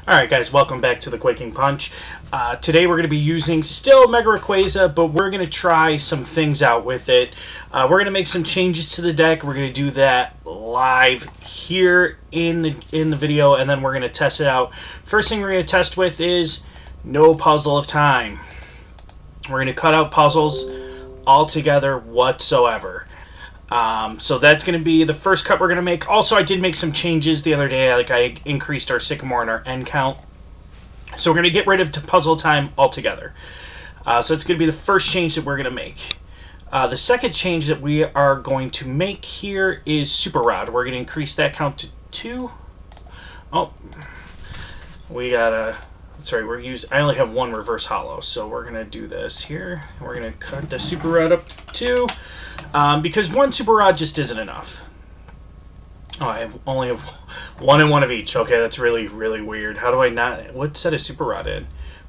Alright guys, welcome back to the Quaking Punch. Today we're going to be using still Mega Rayquaza, but we're going to try some things out with it. We're going to make some changes to the deck. We're going to do that live here in the video, and then we're going to test it out. First thing we're going to test with is no puzzle of time. We're going to cut out puzzles altogether whatsoever. So that's going to be the first cut we're going to make. Also, I did make some changes the other day. Like, I increased our Sycamore and our end count. So we're going to get rid of puzzle time altogether. So it's going to be the first change that we're going to make. The second change that we are going to make here is Super Rod. We're going to increase that count to 2. Oh, we got a... Sorry, I only have 1 reverse hollow, so we're going to do this here. We're going to cut the Super Rod up to 2. Because 1 Super Rod just isn't enough. Oh, I only have 1 and 1 of each. Okay, that's really, really weird. How do I not... What set is Super Rod in?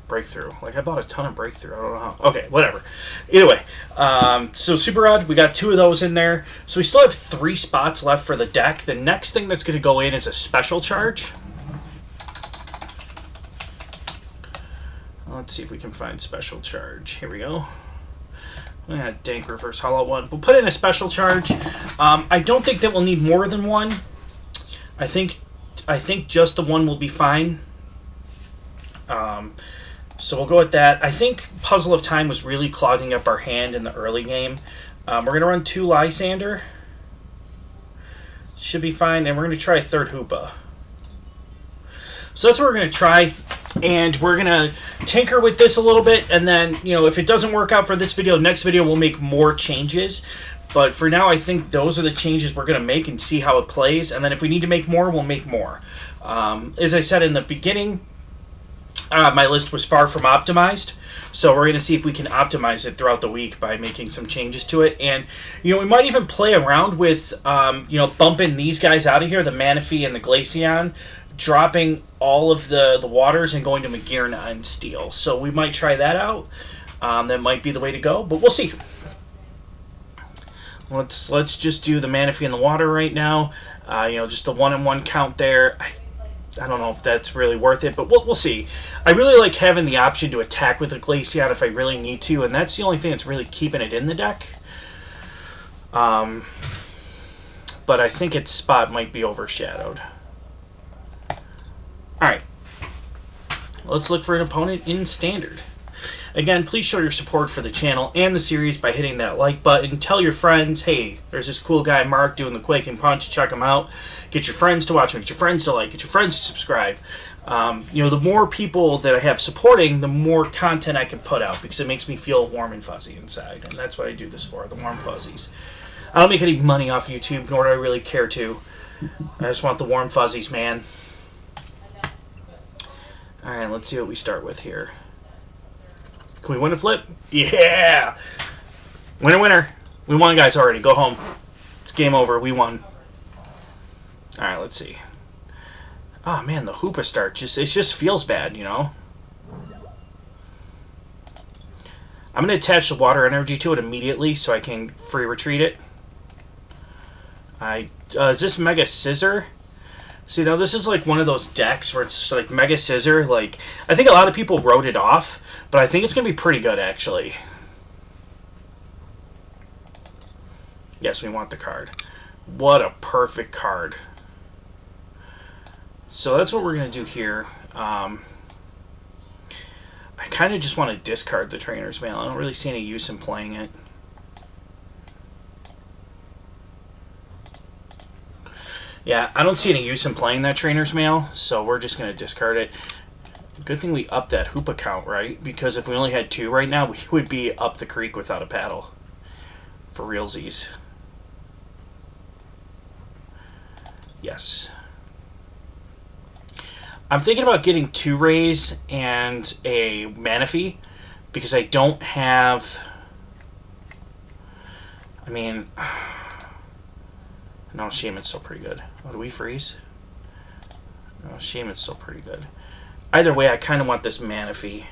Breakthrough. Like, I bought a ton of Breakthrough. I don't know how. Okay, whatever. Either way. So Super Rod, we got 2 of those in there. So we still have 3 spots left for the deck. The next thing that's going to go in is a special charge. Let's see if we can find special charge. Here we go. Dank reverse hollow 1. We'll put in a special charge. I don't think that we'll need more than 1. I think just the 1 will be fine. So we'll go with that. I think Puzzle of Time was really clogging up our hand in the early game. We're going to run 2 Lysander. Should be fine. And we're going to try a 3rd Hoopa. So that's what we're going to try. And we're going to tinker with this a little bit. And then, you know, if it doesn't work out for this video, next video we'll make more changes. But for now, I think those are the changes we're going to make and see how it plays. And then if we need to make more, we'll make more. As I said in the beginning, my list was far from optimized. So we're going to see if we can optimize it throughout the week by making some changes to it. And, you know, we might even play around with, you know, bumping these guys out of here, the Manaphy and the Glaceon, dropping all of the waters and going to Magearna and Steel. So we might try that out. That might be the way to go, but we'll see. Let's just do the Manaphy and the water right now. You know, just the 1 and 1 count there. I don't know if that's really worth it, but we'll see. I really like having the option to attack with a Glaceon if I really need to, and that's the only thing that's really keeping it in the deck. But I think its spot might be overshadowed. Alright, let's look for an opponent in Standard. Again, please show your support for the channel and the series by hitting that like button. Tell your friends, hey, there's this cool guy Mark doing the Quaking Punch, check him out. Get your friends to watch, get your friends to like, get your friends to subscribe. You know, the more people that I have supporting, the more content I can put out because it makes me feel warm and fuzzy inside. And that's what I do this for, the warm fuzzies. I don't make any money off YouTube, nor do I really care to. I just want the warm fuzzies, man. Alright, let's see what we start with here. Can we win a flip? Yeah! Winner, winner. We won, guys, already. Go home. It's game over. We won. Alright, let's see. Oh, man, the Hoopa start. It just feels bad, you know? I'm going to attach the water energy to it immediately so I can free retreat it. Is this Mega Scissor? See, now this is like one of those decks where it's like Mega Scissor. Like, I think a lot of people wrote it off, but I think it's going to be pretty good, actually. Yes, we want the card. What a perfect card. So that's what we're going to do here. I kind of just want to discard the Trainer's Mail. I don't really see any use in playing it. Yeah, I don't see any use in playing that Trainer's Mail, so we're just going to discard it. Good thing we upped that Hoopa count, right? Because if we only had 2 right now, we would be up the creek without a paddle. For realsies. Yes. I'm thinking about getting 2 Rays and a Manaphy, because I don't have... I mean... No, Shaman's still pretty good. Oh, do we freeze? No, Shaman's still pretty good. Either way, I kind of want this Manaphy.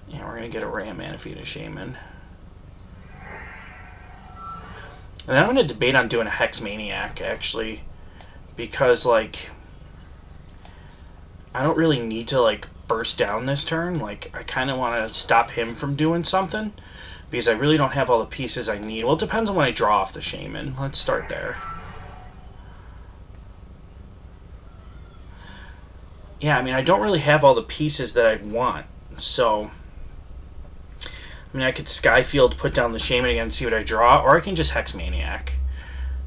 Yeah, we're going to get a Ray, a Manaphy, and a Shaman. And then I'm going to debate on doing a Hex Maniac, actually. Because, like... I don't really need to, like, burst down this turn. Like, I kind of want to stop him from doing something because I really don't have all the pieces I need. Well, it depends on when I draw off the Shaman. Let's start there. Yeah, I mean, I don't really have all the pieces that I'd want. So, I mean, I could Skyfield, put down the Shaman again, see what I draw, or I can just Hex Maniac.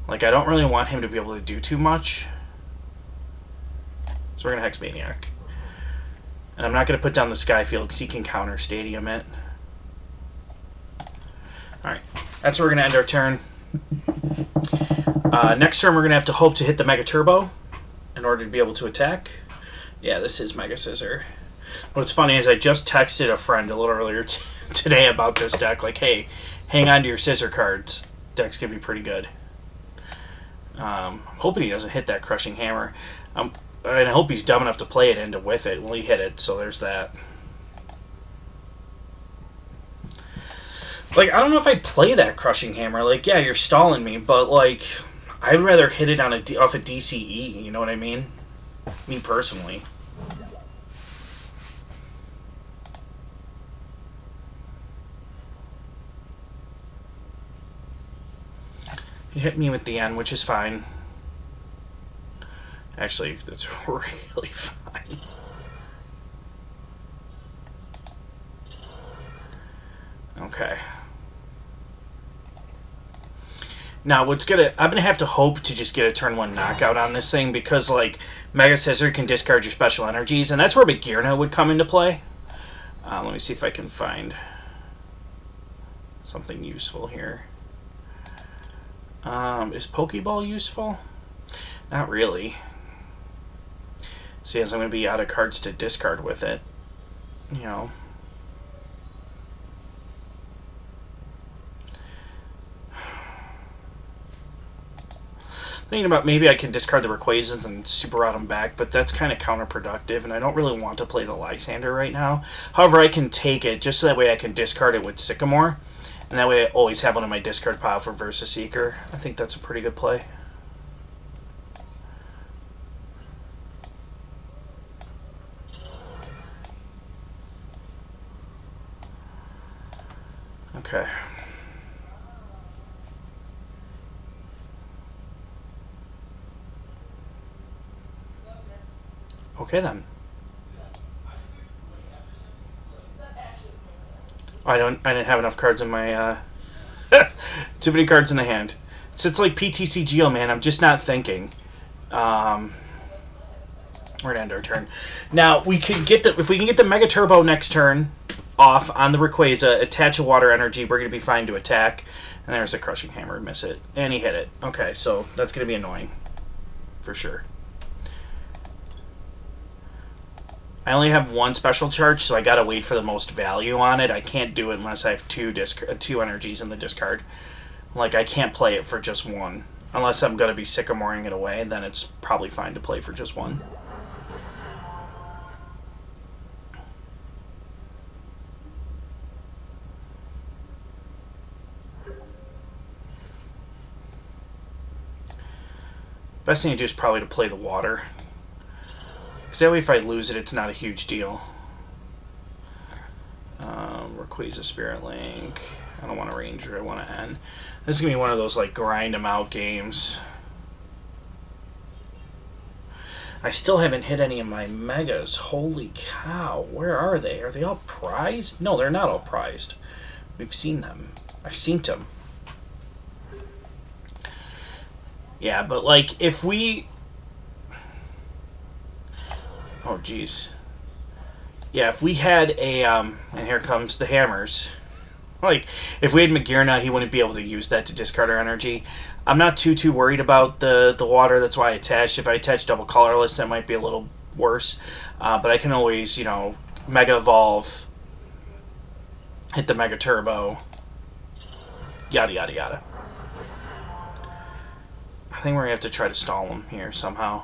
Like, I don't really want him to be able to do too much. So we're going to Hex Maniac. And I'm not going to put down the Skyfield because he can counter Stadium it. Alright, that's where we're going to end our turn. Next turn we're going to have to hope to hit the Mega Turbo in order to be able to attack. Yeah, this is Mega Scissor. What's funny is I just texted a friend a little earlier today about this deck. Like, hey, hang on to your Scissor cards. Deck's going to be pretty good. I'm hoping he doesn't hit that Crushing Hammer. And I hope he's dumb enough to play it into with it. Well, he hit it, so there's that. Like, I don't know if I'd play that Crushing Hammer. Like, yeah, you're stalling me, but, like, I'd rather hit it on off a DCE, you know what I mean? Me personally. He hit me with the N, which is fine. Actually, that's really fine. Okay. Now, I'm gonna have to hope to just get a turn 1 knockout on this thing because, like, Mega Scissor can discard your special energies, and that's where Bagirna would come into play. Let me see if I can find something useful here. Is Pokeball useful? Not really. See, as I'm going to be out of cards to discard with it. You know. Thinking about maybe I can discard the Rayquazas and super out them back, but that's kind of counterproductive, and I don't really want to play the Lysander right now. However, I can take it just so that way I can discard it with Sycamore, and that way I always have one in my discard pile for Versus Seeker. I think that's a pretty good play. Okay. Okay then. I didn't have enough cards in my too many cards in the hand. So it's like PTCGO, man. I'm just not thinking. We're gonna end our turn. Now we can get if we can get the Mega Turbo next turn off on the Rayquaza, attach a Water Energy, we're gonna be fine to attack. And there's a Crushing Hammer, miss it, and he hit it. Okay, so that's gonna be annoying for sure. I only have one special charge, so I gotta wait for the most value on it. I can't do it unless I have two energies in the discard. Like, I can't play it for just one. Unless I'm gonna be Sycamoring it away, then it's probably fine to play for just one. Best thing to do is probably to play the water. Because that way if I lose it, it's not a huge deal. Rayquaza Spirit Link. I don't want a Ranger, I want to N. This is going to be one of those, like, grind them out games. I still haven't hit any of my Megas. Holy cow. Where are they? Are they all prized? No, they're not all prized. We've seen them. I've seen them. Yeah, but, like, if we... Oh, jeez. Yeah, if we had a, and here comes the hammers. Like, if we had Bagirna, he wouldn't be able to use that to discard our energy. I'm not too worried about the water. That's why I attached. If I attach double colorless, that might be a little worse. But I can always, you know, Mega Evolve, hit the Mega Turbo, yada, yada, yada. I think we're going to have to try to stall him here somehow.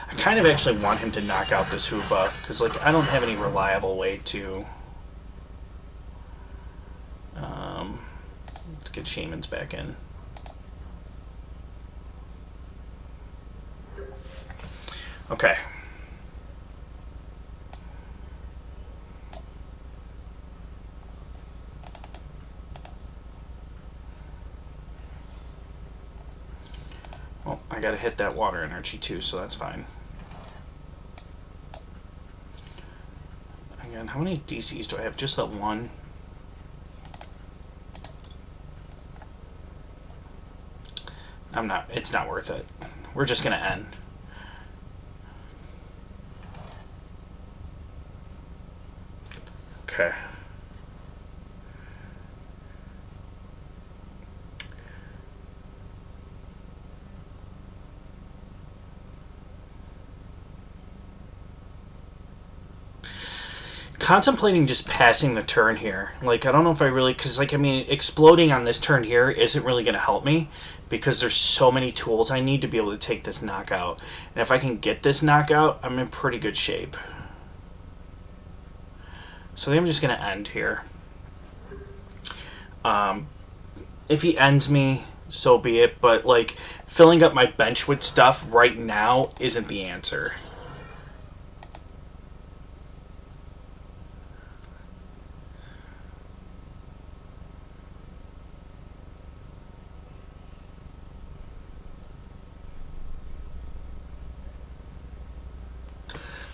I kind of actually want him to knock out this Hoopa, because, like, I don't have any reliable way to let's get Shamans back in. Okay. Well, I gotta hit that water energy too, so that's fine. Again, how many DCs do I have? Just that one? It's not worth it. We're just gonna end. Okay. Contemplating just passing the turn here. Like, I don't know if I really... Because, like, I mean, exploding on this turn here isn't really going to help me because there's so many tools I need to be able to take this knockout. And if I can get this knockout, I'm in pretty good shape. So I think I'm just going to end here. If he ends me, so be it. But, like, filling up my bench with stuff right now isn't the answer.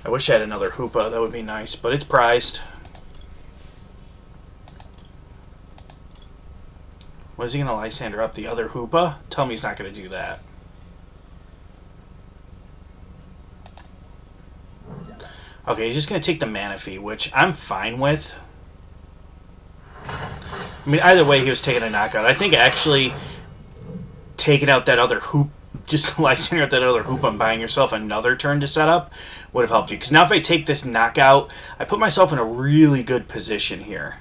I wish I had another Hoopa. That would be nice, but it's prized. Was he going to Lysander up the other Hoopa? Tell me he's not going to do that. Okay, he's just going to take the Manaphy, which I'm fine with. I mean, either way, he was taking a knockout. I think actually taking out that other Hoop, just Lysander out that other Hoopa and buying yourself another turn to set up would have helped you. Because now if I take this knockout, I put myself in a really good position here.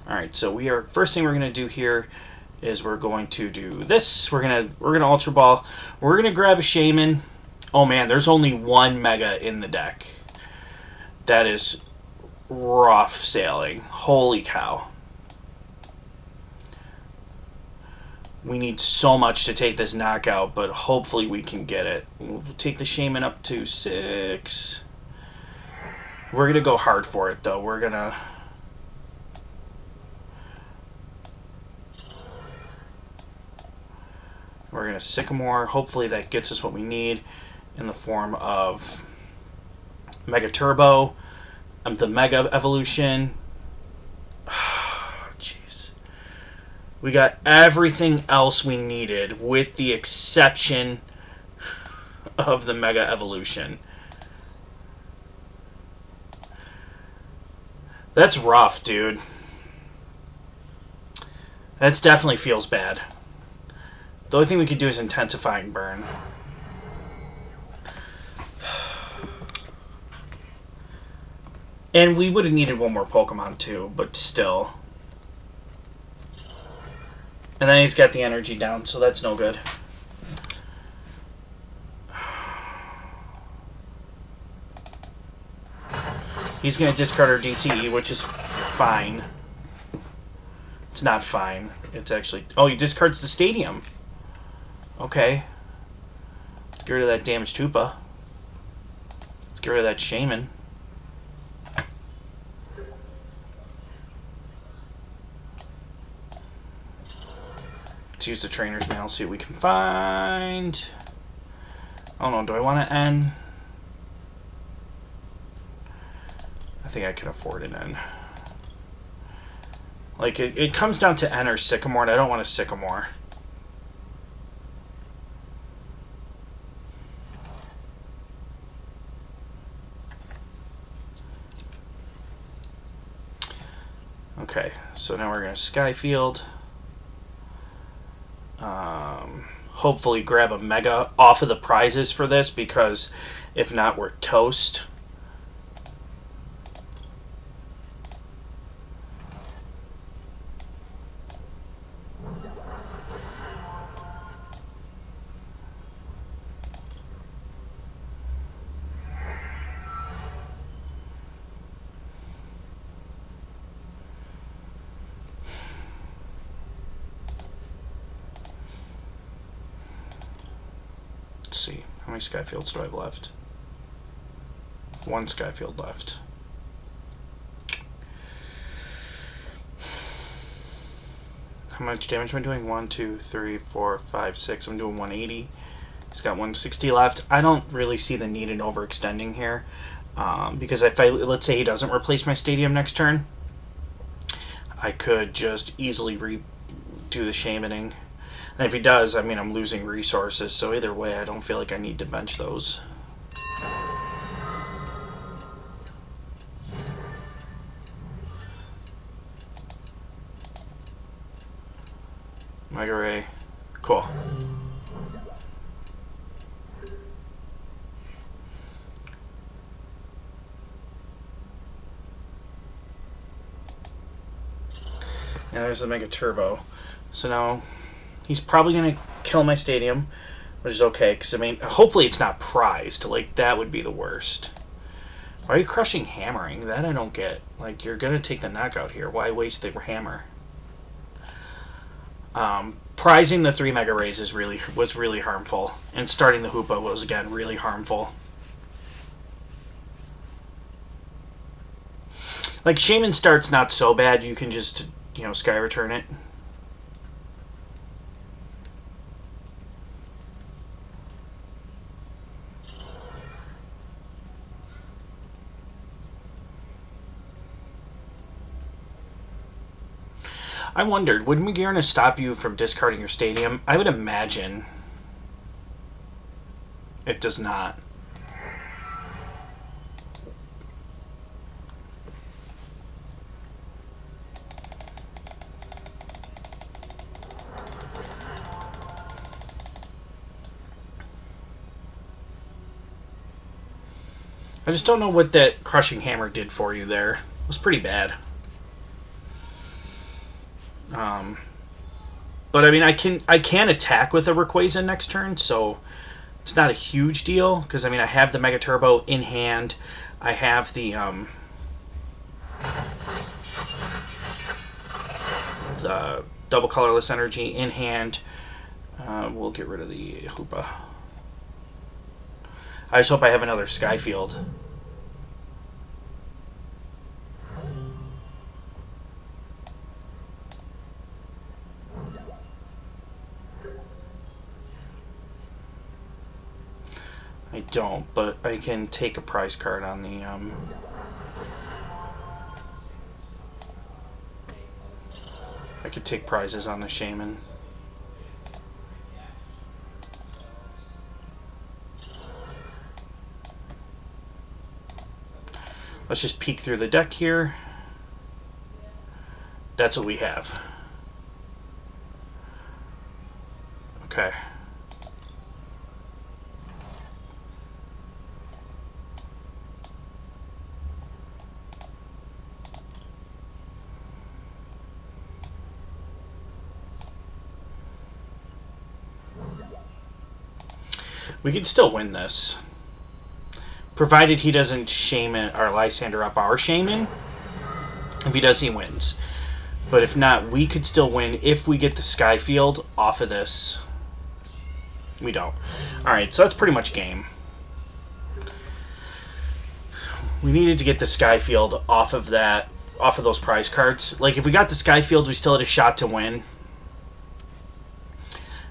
Alright, so first thing we're gonna do here is we're going to do this. We're gonna Ultra Ball. We're gonna grab a Shaman. Oh man, there's only one Mega in the deck. That is rough sailing. Holy cow. We need so much to take this knockout, but hopefully we can get it. We'll take the Shaman up to 6. We're gonna go hard for it though. We're gonna Sycamore. Hopefully that gets us what we need in the form of Mega Turbo, the Mega Evolution. Jeez. We got everything else we needed with the exception of the Mega Evolution. That's rough, dude. That definitely feels bad. The only thing we could do is Intensifying Burn. And we would have needed one more Pokemon too, but still. And then he's got the energy down, so that's no good. He's going to discard our DCE, which is fine. It's not fine. It's actually... Oh, he discards the Stadium. Okay. Let's get rid of that damaged Hoopa. Let's get rid of that Shaman. Let's use the Trainer's Mail, see what we can find. Oh no, do I want to end? I think I can afford an N. Like, it comes down to N or Sycamore, and I don't want a Sycamore. Okay, so now we're going to Skyfield. Hopefully grab a Mega off of the prizes for this, because if not, we're toast. Let's see. How many Skyfields do I have left? 1 Skyfield left. How much damage am I doing? 1, 2, 3, 4, 5, 6. I'm doing 180. He's got 160 left. I don't really see the need in overextending here. Because if let's say he doesn't replace my stadium next turn, I could just easily redo the shamaning. And if he does, I mean, I'm losing resources. So either way, I don't feel like I need to bench those. Mega Ray. Cool. And there's the Mega Turbo. So now he's probably going to kill my stadium, which is okay, because, I mean, hopefully it's not prized. Like, that would be the worst. Why are you crushing hammering? That I don't get. Like, you're going to take the knockout here. Why waste the hammer? Prizing the 3 Mega Rays was really harmful. And starting the Hoopa was, again, really harmful. Like, Shaman start's not so bad. You can just, you know, Sky Return it. I wondered, would Magearna stop you from discarding your stadium? I would imagine it does not. I just don't know what that crushing hammer did for you there. It was pretty bad. But I mean, I can attack with a Rayquaza next turn, so it's not a huge deal. Because I mean, I have the Mega Turbo in hand. I have the double colorless energy in hand. We'll get rid of the Hoopa. I just hope I have another Skyfield. I don't, but I can take a prize card on the I could take prizes on the Shaman. Let's just peek through the deck here. That's what we have. Okay. We can still win this. Provided he doesn't Shaman or Lysander up our Shaman. If he does, he wins. But if not, we could still win if we get the Skyfield off of this. We don't. Alright, so that's pretty much game. We needed to get the Skyfield off of that, off of those prize cards. Like, if we got the Skyfield, we still had a shot to win.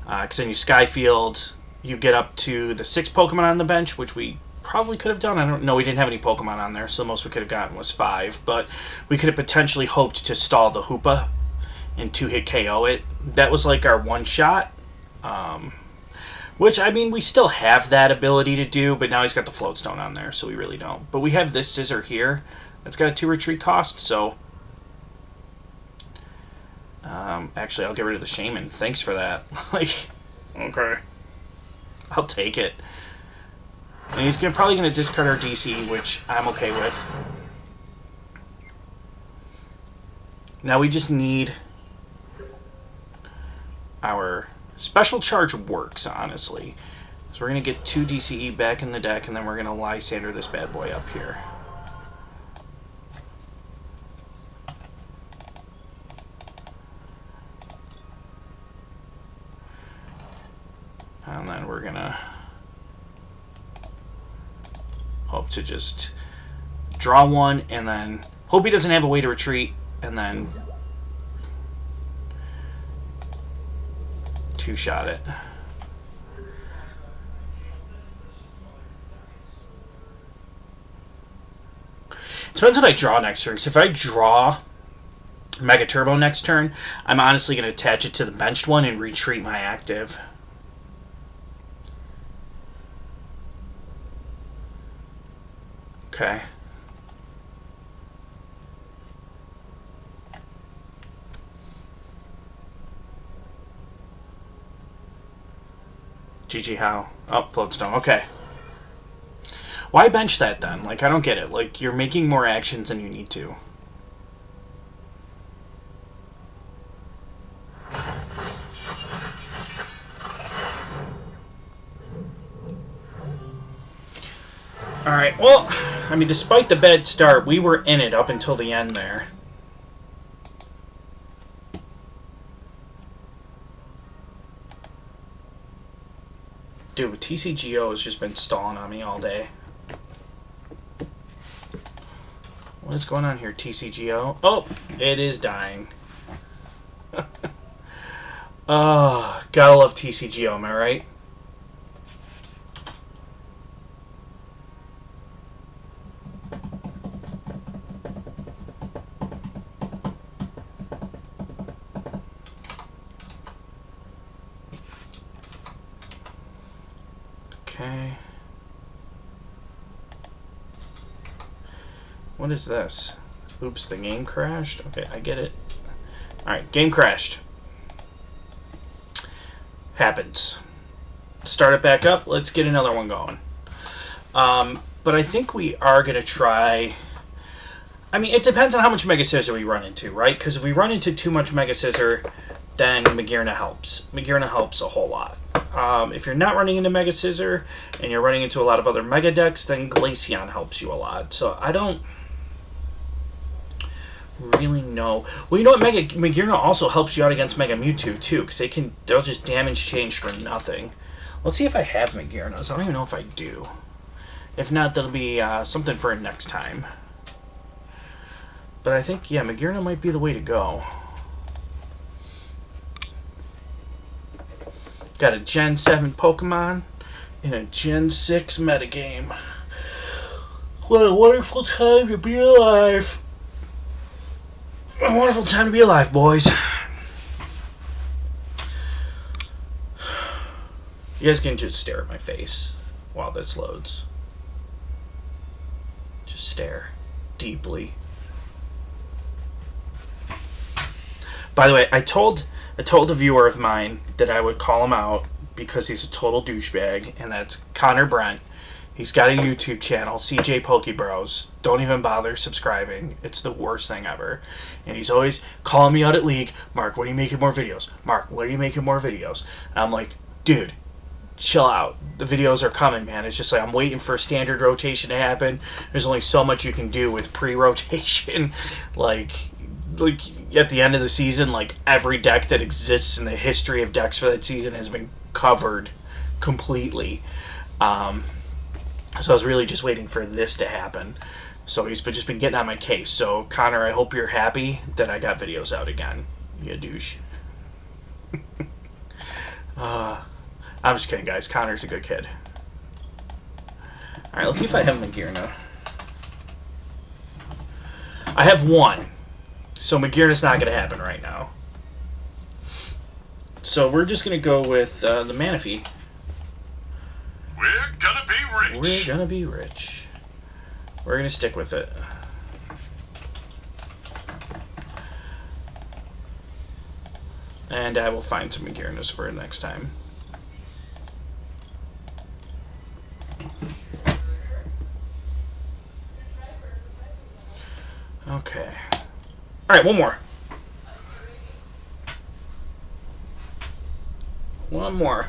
Because then you Skyfield, you get up to the 6 Pokemon on the bench, which we probably could have done. I don't know. We didn't have any Pokemon on there, so the most we could have gotten was 5. But we could have potentially hoped to stall the Hoopa and 2-hit KO it. That was like our one shot. Which, I mean, we still have that ability to do, but now he's got the Floatstone on there, so we really don't. But we have this Scissor here. That's got a 2 retreat cost, so... actually, I'll get rid of the Shaman. Thanks for that. Like, okay. I'll take it. And he's probably going to discard our DC, which I'm okay with. Now we just need our special charge works, honestly. So we're going to get 2 DCE back in the deck, and then we're going to Lysander this bad boy up here. And then we're going to Hope to just draw one, and then hope he doesn't have a way to retreat, and then two-shot it. Depends what I draw next turn. So if I draw Mega Turbo next turn, I'm honestly going to attach it to the benched one and retreat my active. Okay. GG how? Oh, Floatstone. Okay. Why bench that then? Like, I don't get it. Like, you're making more actions than you need to. Alright, well, I mean, despite the bad start, we were in it up until the end there. Dude, TCGO has just been stalling on me all day. What is going on here, TCGO? Oh, it is dying. Oh, gotta love TCGO, am I right? Okay. What is this? Oops, the game crashed? Okay, I get it. Alright, game crashed. Happens. Start it back up. Let's get another one going. But I think we are going to try... I mean, it depends on how much Mega Scissor we run into, right? Because if we run into too much Mega Scissor, then Magearna helps. Magearna helps a whole lot. If you're not running into Mega Scissor and you're running into a lot of other Mega decks, then Glaceon helps you a lot. So I don't really know. Well, you know what? Magearna also helps you out against Mega Mewtwo too, because they'll just damage change for nothing. Let's see if I have Magearnas. I don't even know if I do. If not, that'll be something for next time. But I think, yeah, Magearna might be the way to go. Got a Gen 7 Pokemon in a Gen 6 metagame. What a wonderful time to be alive. What a wonderful time to be alive, boys. You guys can just stare at my face while this loads. Just stare deeply. By the way, I told a viewer of mine that I would call him out because he's a total douchebag, and that's Connor Brent. He's got a YouTube channel, CJ Pokebros. Don't even bother subscribing. It's the worst thing ever. And he's always calling me out at League. Mark, when are you making more videos? Mark, when are you making more videos? And I'm like, dude, chill out. The videos are coming, man. It's just like I'm waiting for standard rotation to happen. There's only so much you can do with pre-rotation. Like at the end of the season, like every deck that exists in the history of decks for that season has been covered completely. So I was really just waiting for this to happen. So he's just been getting on my case. So Connor, I hope you're happy that I got videos out again. You douche. I'm just kidding, guys. Connor's a good kid. All right, let's see if I have Magearna. I have one. So Magearna's not going to happen right now. So we're just going to go with the Manaphy. We're gonna be rich. We're going to be rich. We're going to stick with it. And I will find some Magearnas for next time. Okay. Alright, one more. One more.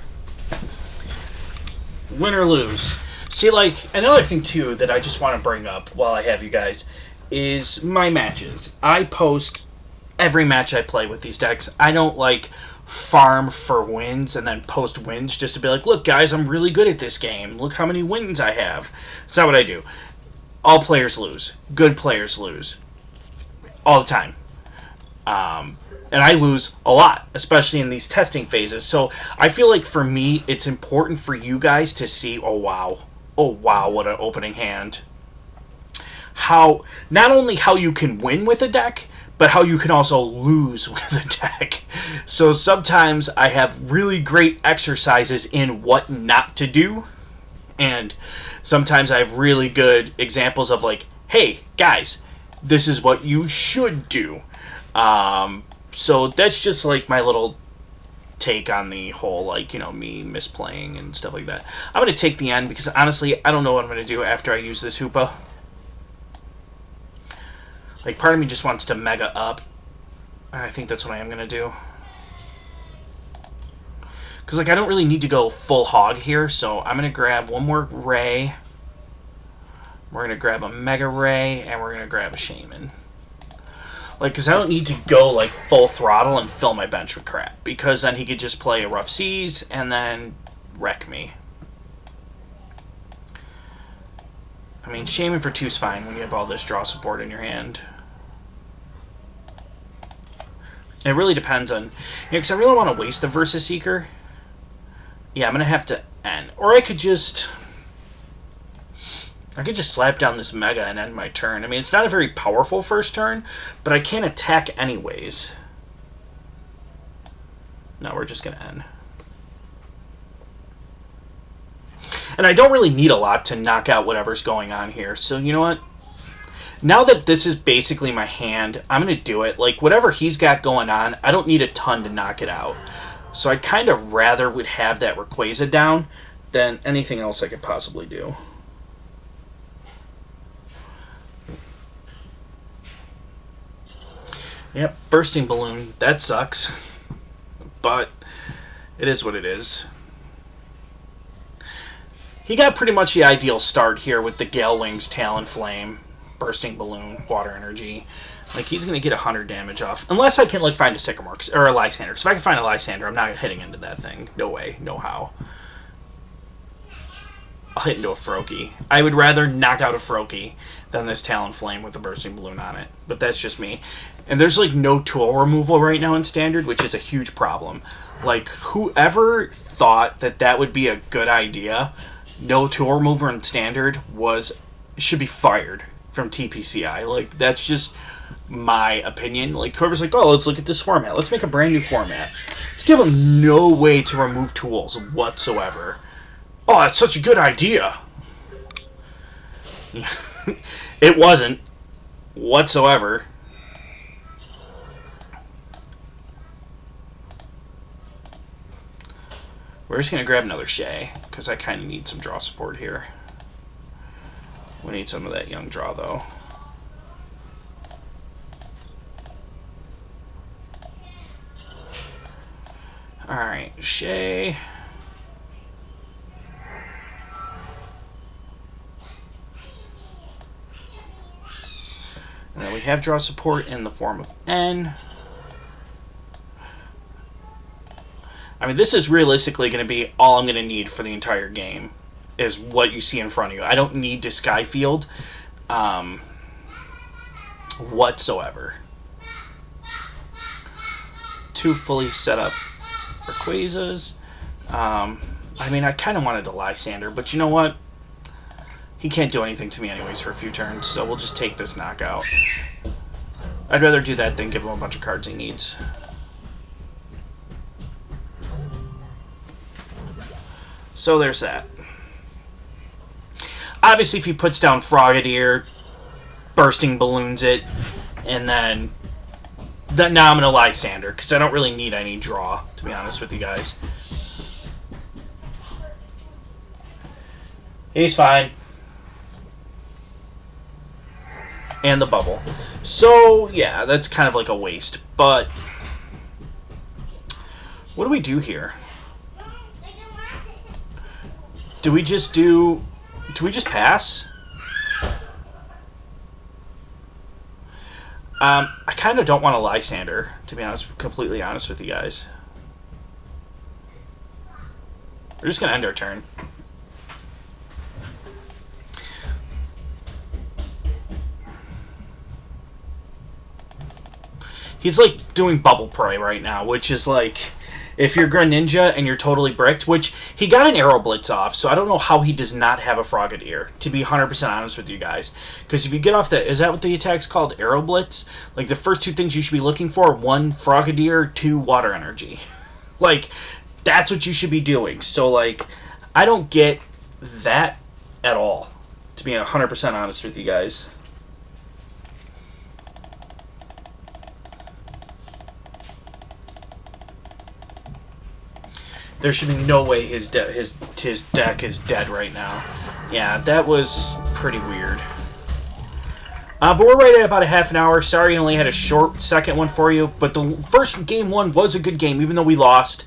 Win or lose. See, like, another thing, too, that I just want to bring up while I have you guys is my matches. I post every match I play with these decks. I don't, like, farm for wins and then post wins just to be like, look, guys, I'm really good at this game. Look how many wins I have. That's not what I do. All players lose. Good players lose. All the time. And I lose a lot, especially in these testing phases. So I feel like for me, it's important for you guys to see, oh wow, what an opening hand. How, not only how you can win with a deck, but how you can also lose with a deck. So sometimes I have really great exercises in what not to do. And sometimes I have really good examples of like, hey, guys, this is what you should do. So that's just like my little take on the whole, like, you know, me misplaying and stuff like that. I'm going to take the end because honestly, I don't know what I'm going to do after I use this Hoopa. Like, part of me just wants to mega up. And I think that's what I am going to do. Because, like, I don't really need to go full hog here, so I'm going to grab one more Ray. We're going to grab a Mega Ray, and we're going to grab a Shaman. Like, because I don't need to go, like, full throttle and fill my bench with crap. Because then he could just play a Rough Seas and then wreck me. I mean, Shaman for 2's fine when you have all this draw support in your hand. It really depends on... You know, because I really want to waste the Versus Seeker. Yeah, I'm going to have to end. Or I could just... I could just slap down this Mega and end my turn. I mean, it's not a very powerful first turn, but I can't attack anyways. No, we're just going to end. And I don't really need a lot to knock out whatever's going on here. So, you know what? Now that this is basically my hand, I'm going to do it. Like, whatever he's got going on, I don't need a ton to knock it out. So I'd kind of rather would have that Rayquaza down than anything else I could possibly do. Yep, bursting balloon. That sucks. But it is what it is. He got pretty much the ideal start here with the Gale Wings, Talonflame, bursting balloon, water energy. Like, he's going to get 100 damage off. Unless I can, like, find a Sycamore or a Lysander. Because if I can find a Lysander, I'm not hitting into that thing. No way. No how. I'll hit into a Froakie. I would rather knock out a Froakie than this Talonflame with a bursting balloon on it. But that's just me. And there's, like, no tool removal right now in Standard, which is a huge problem. Like, whoever thought that that would be a good idea, no tool remover in Standard, should be fired from TPCI. Like, that's just my opinion. Like, whoever's like, oh, let's look at this format. Let's make a brand new format. Let's give them no way to remove tools whatsoever. Oh, that's such a good idea. It wasn't whatsoever. We're just going to grab another Shay, because I kind of need some draw support here. We need some of that young draw, though. Alright, Shay. And then we have draw support in the form of N. I mean, this is realistically going to be all I'm going to need for the entire game, is what you see in front of you. I don't need to Skyfield whatsoever. 2 fully set up Rayquazas. I mean, I kind of wanted to Lysander, but you know what? He can't do anything to me anyways for a few turns, so we'll just take this knockout. I'd rather do that than give him a bunch of cards he needs. So there's that. Obviously, if he puts down Frogadier, bursting balloons it, and then now I'm going to Lysander, because I don't really need any draw, to be honest with you guys. He's fine. And the bubble. So, yeah, that's kind of like a waste. But what do we do here? Do we just pass? I kind of don't want a Lysander, to be honest, completely honest with you guys. We're just going to end our turn. He's like doing Bubble Prey right now, which is like, if you're Greninja and you're totally bricked, which he got an Arrow Blitz off, so I don't know how he does not have a Frogadier, to be 100% honest with you guys. Because if you get off the, is that what the attack's called? Arrow Blitz? Like, the first two things you should be looking for, 1, Frogadier, 2, Water Energy. Like, that's what you should be doing. So, like, I don't get that at all, to be 100% honest with you guys. There should be no way his deck is dead right now. Yeah, that was pretty weird. But we're right at about a half an hour. Sorry I only had a short second one for you. But the first game one was a good game. Even though we lost,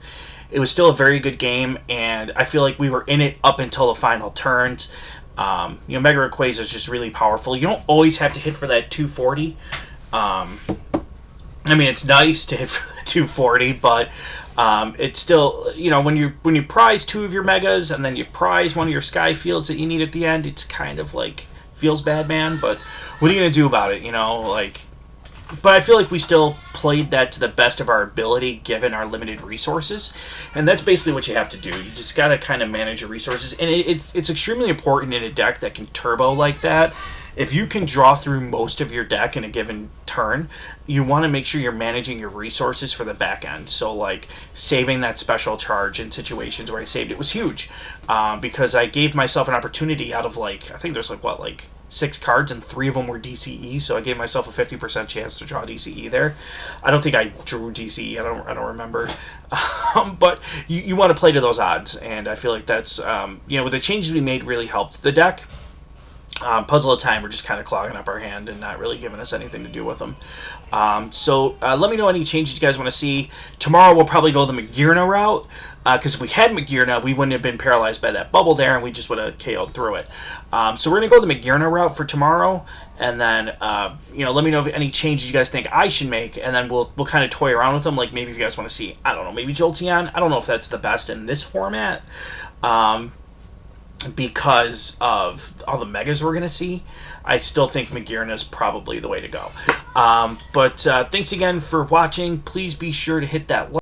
it was still a very good game. And I feel like we were in it up until the final turns. Mega Rayquaza is just really powerful. You don't always have to hit for that 240. I mean, it's nice to hit for the 240, but... it's still, when you prize 2 of your megas and then you prize one of your sky fields that you need at the end, it's kind of like feels bad, man. But what are you gonna do about it? But I feel like we still played that to the best of our ability given our limited resources, and that's basically what you have to do. You just gotta kind of manage your resources, and it's extremely important in a deck that can turbo like that. If you can draw through most of your deck in a given turn, you want to make sure you're managing your resources for the back end. So, like, saving that special charge in situations where I saved it was huge. Because I gave myself an opportunity out of, I think there's, 6 cards, and 3 of them were DCE, so I gave myself a 50% chance to draw DCE there. I don't think I drew DCE, I don't remember. But you want to play to those odds, and I feel like that's, with the changes we made really helped the deck. Puzzle of Time, we're just kind of clogging up our hand and not really giving us anything to do with them. So let me know any changes you guys want to see. Tomorrow we'll probably go the Magearna route, because if we had Magearna, we wouldn't have been paralyzed by that bubble there, and we just would have KO'd through it. So we're going to go the Magearna route for tomorrow, and then, let me know if any changes you guys think I should make, and then we'll kind of toy around with them. Like, maybe if you guys want to see, I don't know, maybe Jolteon. I don't know if that's the best in this format. Because of all the megas we're going to see, I still think Magearna is probably the way to go. But thanks again for watching. Please be sure to hit that like.